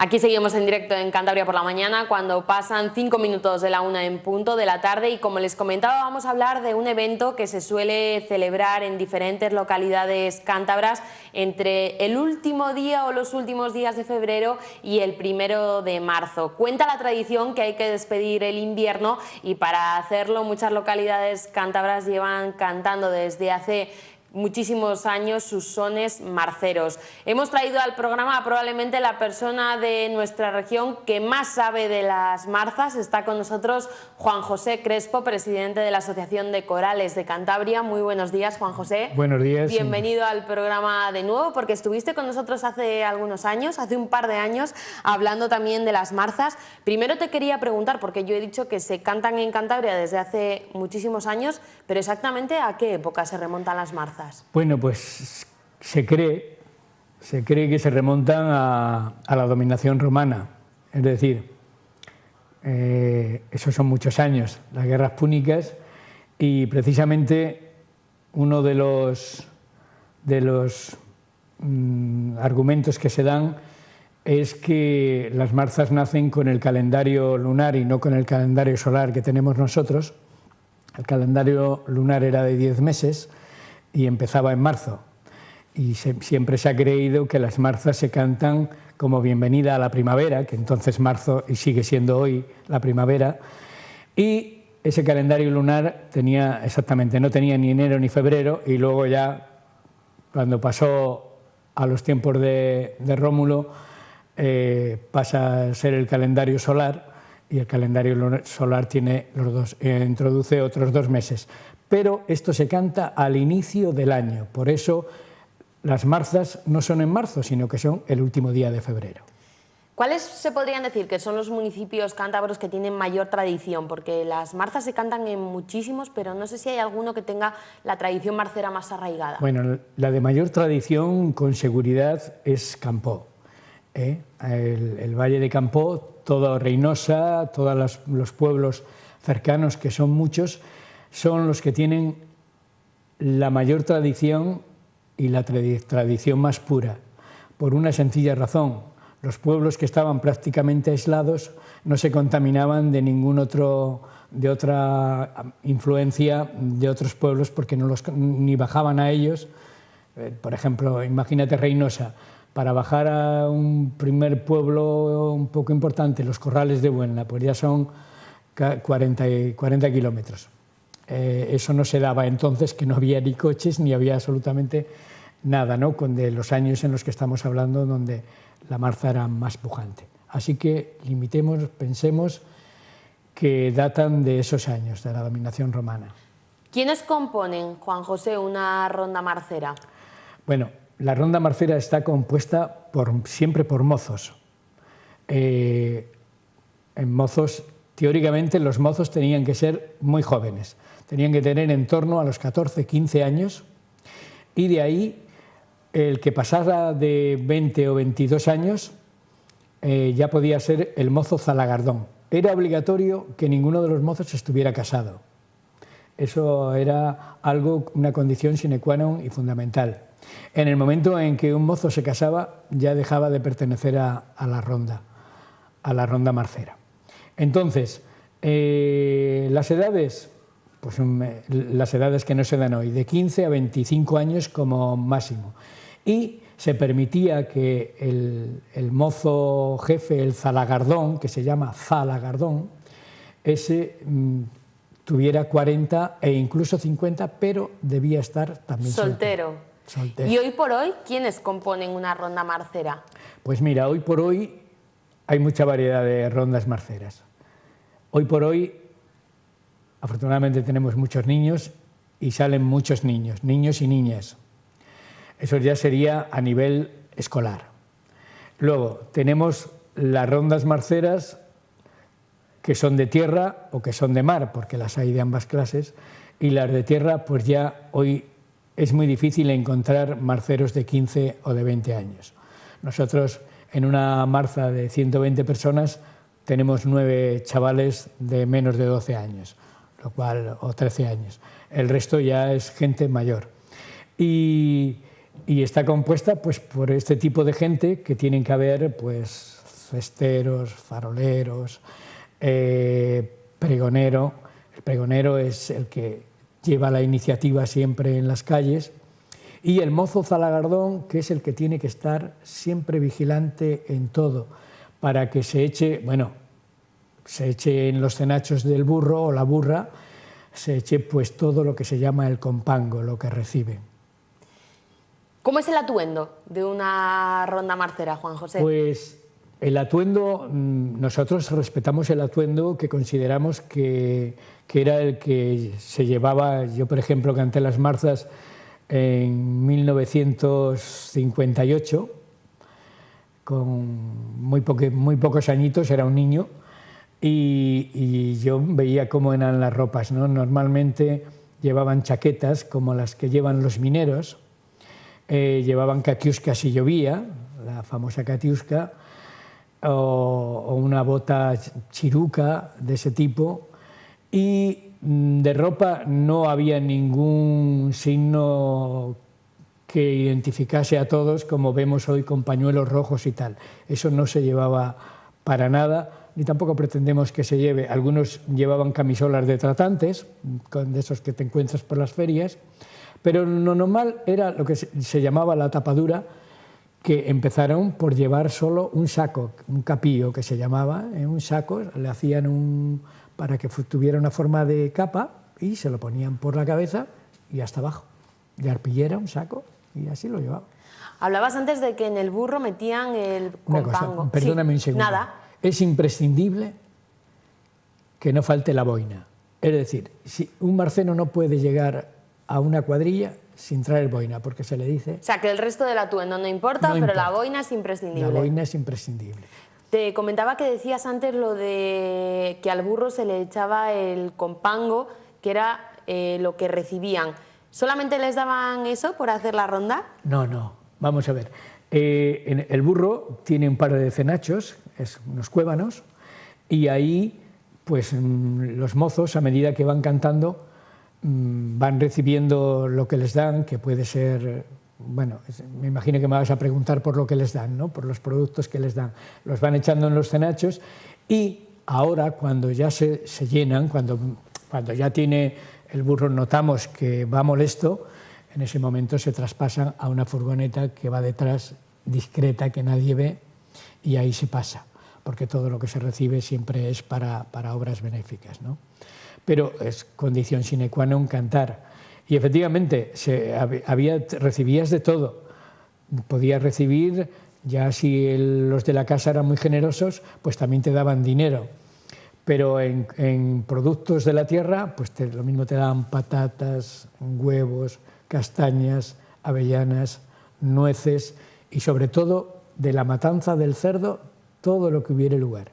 Aquí seguimos en directo en Cantabria por la mañana, cuando pasan 5 minutos de la 1 en punto de la tarde, y como les comentaba, vamos a hablar de un evento que se suele celebrar en diferentes localidades cántabras entre el último día o los últimos días de febrero y el 1 de marzo. Cuenta la tradición que hay que despedir el invierno, y para hacerlo muchas localidades cántabras llevan cantando desde hace muchísimos años sus sones marceros. Hemos traído al programa probablemente la persona de nuestra región que más sabe de las marzas. Está con nosotros Juan José Crespo, presidente de la Asociación de Corales de Cantabria. Muy buenos días, Juan José. Buenos días. Bienvenido al programa de nuevo, porque estuviste con nosotros hace algunos años, hace un par de años, hablando también de las marzas. Primero te quería preguntar, porque yo he dicho que se cantan en Cantabria desde hace muchísimos años, pero exactamente ¿a qué época se remontan las marzas? Bueno, pues se cree que se remontan a la dominación romana, es decir, esos son muchos años, las guerras púnicas, y precisamente uno de los argumentos que se dan es que las marzas nacen con el calendario lunar y no con el calendario solar que tenemos nosotros. El calendario lunar era de 10 meses y empezaba en marzo, y siempre se ha creído que las marzas se cantan como bienvenida a la primavera, que entonces marzo y sigue siendo hoy la primavera, y ese calendario lunar no tenía ni enero ni febrero, y luego ya cuando pasó a los tiempos de Rómulo pasa a ser el calendario solar, y el calendario solar introduce otros 2 meses. Pero esto se canta al inicio del año, por eso las marzas no son en marzo, sino que son el último día de febrero. ¿Cuáles se podrían decir que son los municipios cántabros que tienen mayor tradición? Porque las marzas se cantan en muchísimos, pero no sé si hay alguno que tenga la tradición marcera más arraigada. Bueno, la de mayor tradición con seguridad es Campó. El Valle de Campó, toda Reinosa, todos los pueblos cercanos, que son muchos, son los que tienen la mayor tradición y la tradición más pura, por una sencilla razón: los pueblos que estaban prácticamente aislados no se contaminaban de de otra influencia de otros pueblos, porque ni bajaban a ellos. Por ejemplo, imagínate Reinosa, para bajar a un primer pueblo un poco importante, los Corrales de Buelna, pues ya son 40 kilómetros. Eso no se daba entonces, que no había ni coches ni había absolutamente nada, ¿no? De los años en los que estamos hablando, donde la marza era más pujante. Así que pensemos que datan de esos años, de la dominación romana. ¿Quiénes componen, Juan José, una ronda marcera? Bueno, la ronda marcera está compuesta siempre por mozos. Teóricamente los mozos tenían que ser muy jóvenes, tenían que tener en torno a los 14, 15 años, y de ahí el que pasara de 20 o 22 años ya podía ser el mozo zalagardón. Era obligatorio que ninguno de los mozos estuviera casado. Eso era una condición sine qua non y fundamental. En el momento en que un mozo se casaba, ya dejaba de pertenecer a la ronda marcera. Entonces, las edades, pues las edades que no se dan hoy, de 15 a 25 años como máximo. Y se permitía que el mozo jefe, el zalagardón, que se llama zalagardón, ese tuviera 40 e incluso 50, pero debía estar también soltero. ¿Y hoy por hoy quiénes componen una ronda marcera? Pues mira, hoy por hoy hay mucha variedad de rondas marceras. Hoy por hoy, afortunadamente, tenemos muchos niños y salen muchos niños y niñas. Eso ya sería a nivel escolar. Luego tenemos las rondas marceras que son de tierra o que son de mar, porque las hay de ambas clases, y las de tierra, pues ya hoy es muy difícil encontrar marceros de 15 o de 20 años. Nosotros, en una marza de 120 personas, tenemos 9 chavales de menos de 12 años, o 13 años. El resto ya es gente mayor. Y está compuesta pues, por este tipo de gente, que tienen que haber pues, cesteros, faroleros, pregonero. El pregonero es el que lleva la iniciativa siempre en las calles, y el mozo zalagardón, que es el que tiene que estar siempre vigilante en todo, para que se eche, bueno, se eche en los cenachos del burro o la burra, se eche pues todo lo que se llama el compango, lo que recibe. ¿Cómo es el atuendo de una ronda marcera, Juan José? Pues el atuendo, nosotros respetamos el atuendo que consideramos que era el que se llevaba. Yo, por ejemplo, canté las marzas en 1958, con muy pocos añitos, era un niño, y yo veía cómo eran las ropas, ¿no? Normalmente llevaban chaquetas como las que llevan los mineros, llevaban catiuscas si llovía, la famosa catiusca, o una bota chiruca de ese tipo, y de ropa no había ningún signo que identificase a todos, como vemos hoy con pañuelos rojos y tal. Eso no se llevaba para nada, ni tampoco pretendemos que se lleve. Algunos llevaban camisolas de tratantes, de esos que te encuentras por las ferias, pero lo normal era lo que se llamaba la tapadura, que empezaron por llevar solo un saco, un capillo que se llamaba, un saco, le hacían para que tuviera una forma de capa, y se lo ponían por la cabeza y hasta abajo, de arpillera, un saco, y así lo llevaba. Hablabas antes de que en el burro metían el compango. Cosa, perdóname un segundo. Nada. Es imprescindible que no falte la boina. Es decir, si un marceno no puede llegar a una cuadrilla sin traer boina, porque se le dice... O sea, que el resto del atuendo no importa, no pero importa. la boina es imprescindible. La boina es imprescindible. Te comentaba que decías antes lo de que al burro se le echaba el compango, que era lo que recibían. ¿Solamente les daban eso por hacer la ronda? No. Vamos a ver. El burro tiene un par de cenachos, unos cuévanos, y ahí pues los mozos, a medida que van cantando, van recibiendo lo que les dan, que puede ser, bueno, me imagino que me vas a preguntar por lo que les dan, ¿no? Por los productos que les dan. Los van echando en los cenachos, y ahora, cuando ya se llenan, cuando ya tiene el burro, notamos que va molesto, en ese momento se traspasan a una furgoneta que va detrás, discreta, que nadie ve, y ahí se pasa, porque todo lo que se recibe siempre es para obras benéficas, ¿no? Pero es condición sine qua non cantar. Y efectivamente, recibías de todo. Podías recibir, ya si los de la casa eran muy generosos, pues también te daban dinero. Pero en productos de la tierra, pues lo mismo te daban patatas, huevos, castañas, avellanas, nueces, y sobre todo de la matanza del cerdo, todo lo que hubiera lugar.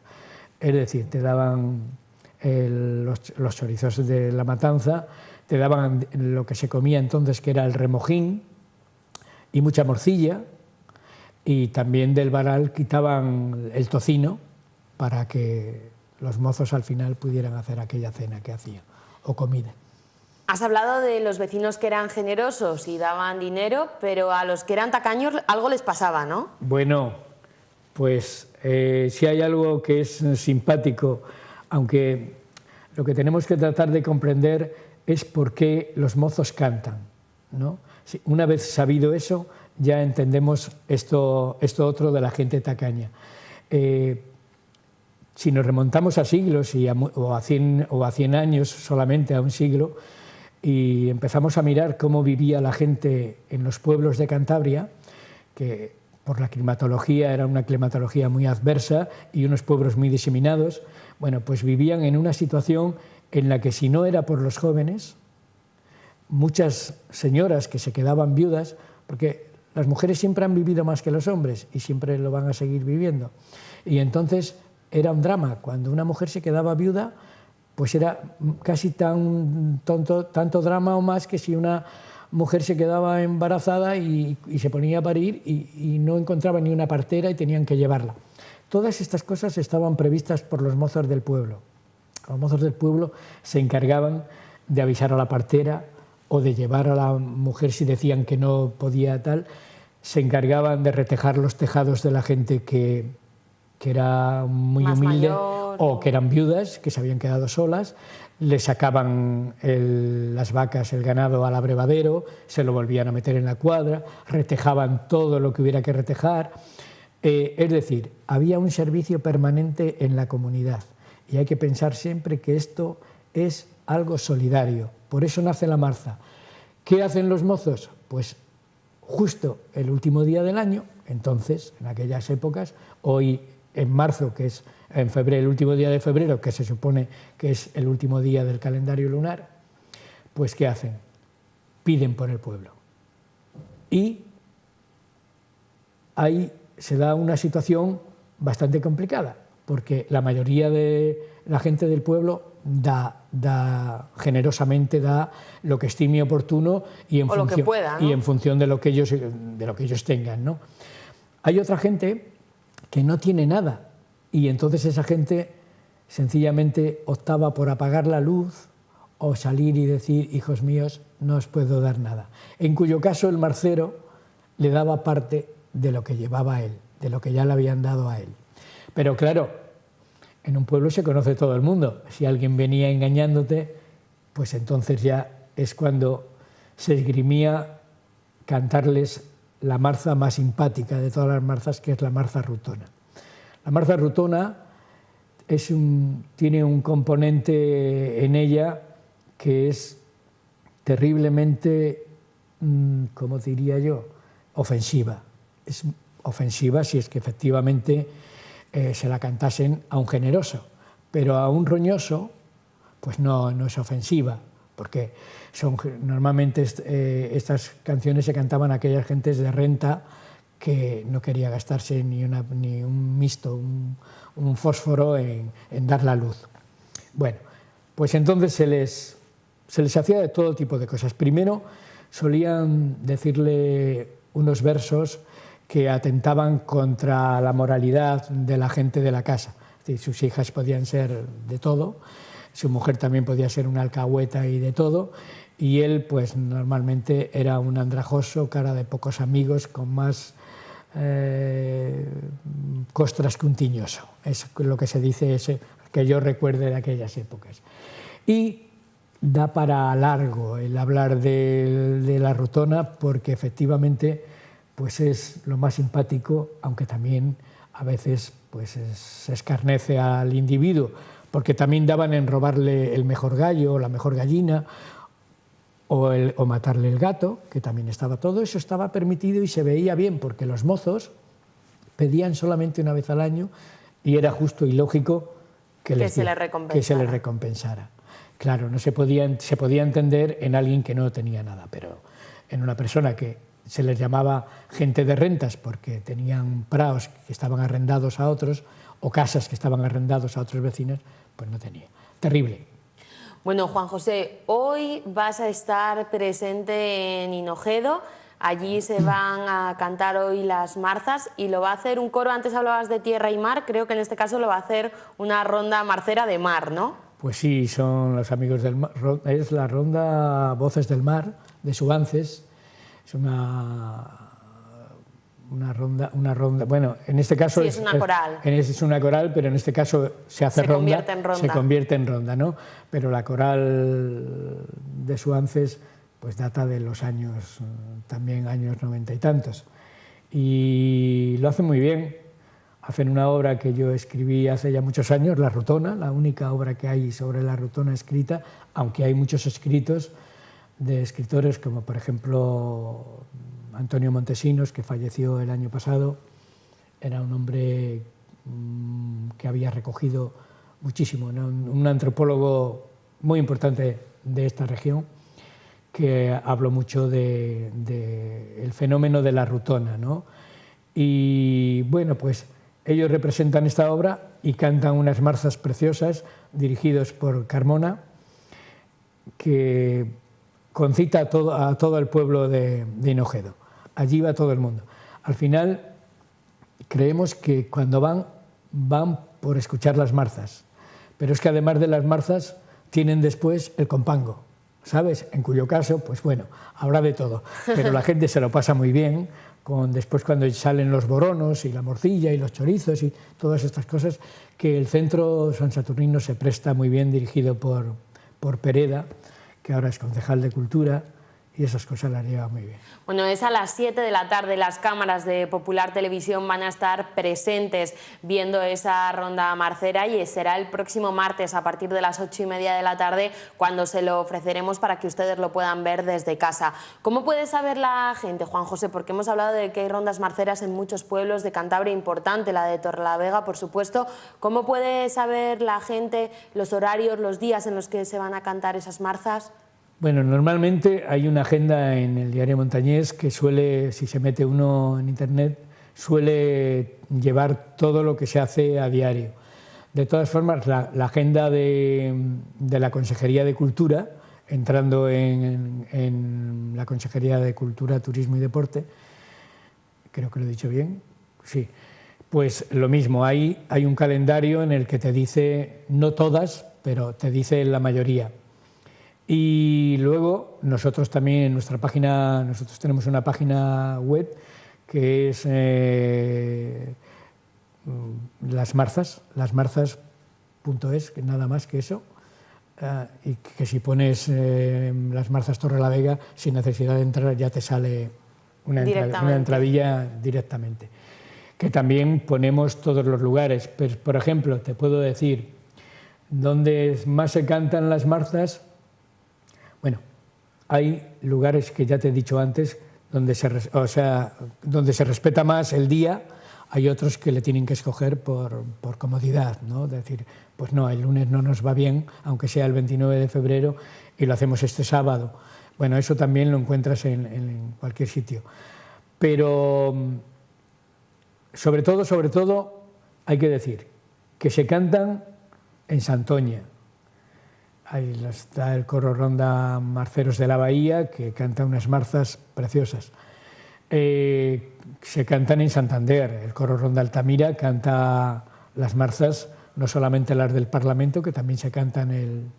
Es decir, te daban los chorizos de la matanza, te daban lo que se comía entonces, que era el remojín, y mucha morcilla, y también del varal quitaban el tocino para que los mozos al final pudieran hacer aquella cena que hacían, o comida. Has hablado de los vecinos que eran generosos y daban dinero, pero a los que eran tacaños algo les pasaba, ¿no? Bueno, pues si hay algo que es simpático, aunque lo que tenemos que tratar de comprender es por qué los mozos cantan, ¿no? Una vez sabido eso, ya entendemos esto otro de la gente tacaña. Si nos remontamos a siglos o a 100 años, solamente a un siglo, y empezamos a mirar cómo vivía la gente en los pueblos de Cantabria, que por la climatología era una climatología muy adversa y unos pueblos muy diseminados, bueno, pues vivían en una situación en la que, si no era por los jóvenes, muchas señoras que se quedaban viudas, porque las mujeres siempre han vivido más que los hombres y siempre lo van a seguir viviendo, y entonces era un drama. Cuando una mujer se quedaba viuda, pues era casi tanto drama o más que si una mujer se quedaba embarazada y se ponía a parir y no encontraba ni una partera y tenían que llevarla. Todas estas cosas estaban previstas por los mozos del pueblo. Los mozos del pueblo se encargaban de avisar a la partera o de llevar a la mujer si decían que no podía tal. Se encargaban de retejar los tejados de la gente que que era muy Más humilde, mayor, o que eran viudas, que se habían quedado solas, le sacaban las vacas, el ganado al abrevadero, se lo volvían a meter en la cuadra, retejaban todo lo que hubiera que retejar. Es decir, había un servicio permanente en la comunidad y hay que pensar siempre que esto es algo solidario. Por eso nace la Marza. ¿Qué hacen los mozos? Pues justo el último día del año, entonces, en aquellas épocas, hoy en marzo, que es en febrero, el último día de febrero, que se supone que es el último día del calendario lunar, pues ¿qué hacen? Piden por el pueblo. Y ahí se da una situación bastante complicada, porque la mayoría de la gente del pueblo da generosamente, da lo que estime oportuno y en, o lo que pueda, ¿no? Y en función de lo que ellos tengan, ¿no? Hay otra gente que no tiene nada y entonces esa gente sencillamente optaba por apagar la luz o salir y decir, hijos míos, no os puedo dar nada. En cuyo caso el marcero le daba parte de lo que llevaba a él, de lo que ya le habían dado a él. Pero claro, en un pueblo se conoce todo el mundo. Si alguien venía engañándote, pues entonces ya es cuando se esgrimía cantarles la marza más simpática de todas las marzas, que es la marza rutona. La marza rutona tiene un componente en ella que es terriblemente, ¿cómo diría yo?, ofensiva. Es ofensiva si es que efectivamente se la cantasen a un generoso, pero a un roñoso pues no es ofensiva, porque normalmente estas canciones se cantaban a aquellas gentes de renta que no quería gastarse ni un misto, un fósforo en dar la luz. Bueno, pues entonces se les hacía de todo tipo de cosas. Primero solían decirle unos versos que atentaban contra la moralidad de la gente de la casa. Es decir, sus hijas podían ser de todo, su mujer también podía ser una alcahueta y de todo, y él pues normalmente era un andrajoso, cara de pocos amigos, con más costras que un tiñoso. Es lo que se dice, que yo recuerde de aquellas épocas. Y da para largo el hablar de la rutona, porque efectivamente pues es lo más simpático, aunque también a veces pues se escarnece al individuo, porque también daban en robarle el mejor gallo o la mejor gallina, o matarle el gato, que también estaba. Todo eso estaba permitido y se veía bien, porque los mozos pedían solamente una vez al año y era justo y lógico que se les recompensara. Claro, no se podía entender en alguien que no tenía nada, pero en una persona que se les llamaba gente de rentas porque tenían praos que estaban arrendados a otros o casas que estaban arrendados a otros vecinos, pues no tenía. Terrible. Bueno, Juan José, hoy vas a estar presente en Hinojedo. Allí se van a cantar hoy las marzas y lo va a hacer un coro. Antes hablabas de tierra y mar, creo que en este caso lo va a hacer una ronda marcera de mar, ¿no? Pues sí, son los amigos del mar. Es la ronda Voces del Mar de Subances. Es una ronda, bueno, en este caso sí, es una coral. Es una coral, pero en este caso se convierte en ronda, ¿no? Pero la coral de Suances pues data de los años, también años 90 y tantos. Y lo hacen muy bien. Hacen una obra que yo escribí hace ya muchos años, La Rutona, la única obra que hay sobre la Rutona escrita, aunque hay muchos escritos de escritores como por ejemplo Antonio Montesinos, que falleció el año pasado. Era un hombre que había recogido muchísimo, ¿no? Un antropólogo muy importante de esta región, que habló mucho del fenómeno de la rutona, ¿no? Y bueno, pues ellos representan esta obra y cantan unas marzas preciosas dirigidos por Carmona, que concita a todo el pueblo de Hinojedo. Allí va todo el mundo. Al final creemos que cuando van por escuchar las marzas, pero es que además de las marzas tienen después el compango, ¿sabes? En cuyo caso, pues bueno, habrá de todo, pero la gente se lo pasa muy bien después cuando salen los boronos y la morcilla y los chorizos y todas estas cosas, que el centro San Saturnino se presta muy bien, dirigido por Pereda, que ahora es concejal de Cultura, y esas cosas las lleva muy bien. Bueno, es a las 7 de la tarde, las cámaras de Popular Televisión van a estar presentes viendo esa ronda marcera y será el próximo martes a partir de las 8:30 de la tarde cuando se lo ofreceremos para que ustedes lo puedan ver desde casa. ¿Cómo puede saber la gente, Juan José? Porque hemos hablado de que hay rondas marceras en muchos pueblos de Cantabria, importante, la de Torrelavega, por supuesto. ¿Cómo puede saber la gente los horarios, los días en los que se van a cantar esas marzas? Bueno, normalmente hay una agenda en el Diario Montañés que suele, si se mete uno en internet, suele llevar todo lo que se hace a diario. De todas formas, la agenda de la Consejería de Cultura, entrando en la Consejería de Cultura, Turismo y Deporte, creo que lo he dicho bien, sí, pues lo mismo, hay un calendario en el que te dice, no todas, pero te dice la mayoría. Y luego nosotros también en nuestra página, nosotros tenemos una página web que es lasmarzas.es, que nada más que eso, y que si pones Las Marzas Torrelavega, sin necesidad de entrar ya te sale una entradilla directamente. Que también ponemos todos los lugares, pues, por ejemplo, te puedo decir, donde más se cantan las marzas. Bueno, hay lugares que ya te he dicho antes donde se respeta más el día, hay otros que le tienen que escoger por comodidad, ¿no? Es decir, pues no, el lunes no nos va bien, aunque sea el 29 de febrero, y lo hacemos este sábado. Bueno, eso también lo encuentras en cualquier sitio. Pero sobre todo, hay que decir que se cantan en Santoña. Ahí está el coro Ronda Marceros de la Bahía, que canta unas marzas preciosas. Se cantan en Santander, el coro Ronda Altamira canta las marzas, no solamente las del Parlamento, que también se cantan el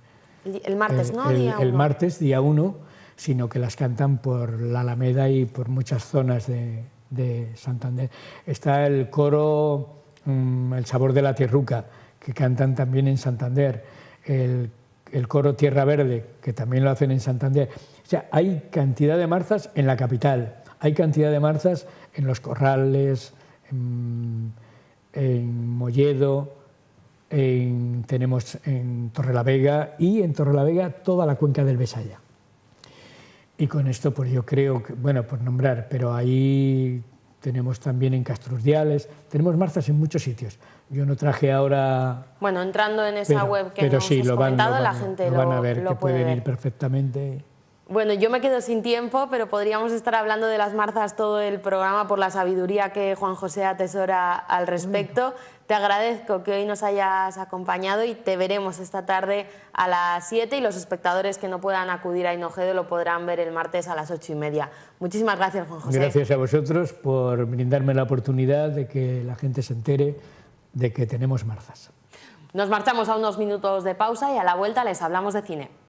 martes, ¿no? El martes, día 1, sino que las cantan por la Alameda y por muchas zonas de Santander. Está el coro El Sabor de la Tierruca, que cantan también en Santander. El coro Tierra Verde, que también lo hacen en Santander. O sea, hay cantidad de marzas en la capital, hay cantidad de marzas en Los Corrales, en Molledo, tenemos en Torrelavega y en Torrelavega toda la cuenca del Besaya. Y con esto, pues yo creo que, bueno, por nombrar, pero ahí tenemos también en Castrurdiales, tenemos marzas en muchos sitios. Yo no traje ahora... Bueno, entrando en esa web que nos sí, has comentado, la gente lo van a ver, que puede pueden ver. Ir perfectamente. Bueno, yo me quedo sin tiempo, pero podríamos estar hablando de las marzas todo el programa por la sabiduría que Juan José atesora al respecto. Te agradezco que hoy nos hayas acompañado y te veremos esta tarde a las 7 y los espectadores que no puedan acudir a Hinojedo lo podrán ver el martes a las 8:30. Muchísimas gracias, Juan José. Gracias a vosotros por brindarme la oportunidad de que la gente se entere de que tenemos marzas. Nos marchamos a unos minutos de pausa y a la vuelta les hablamos de cine.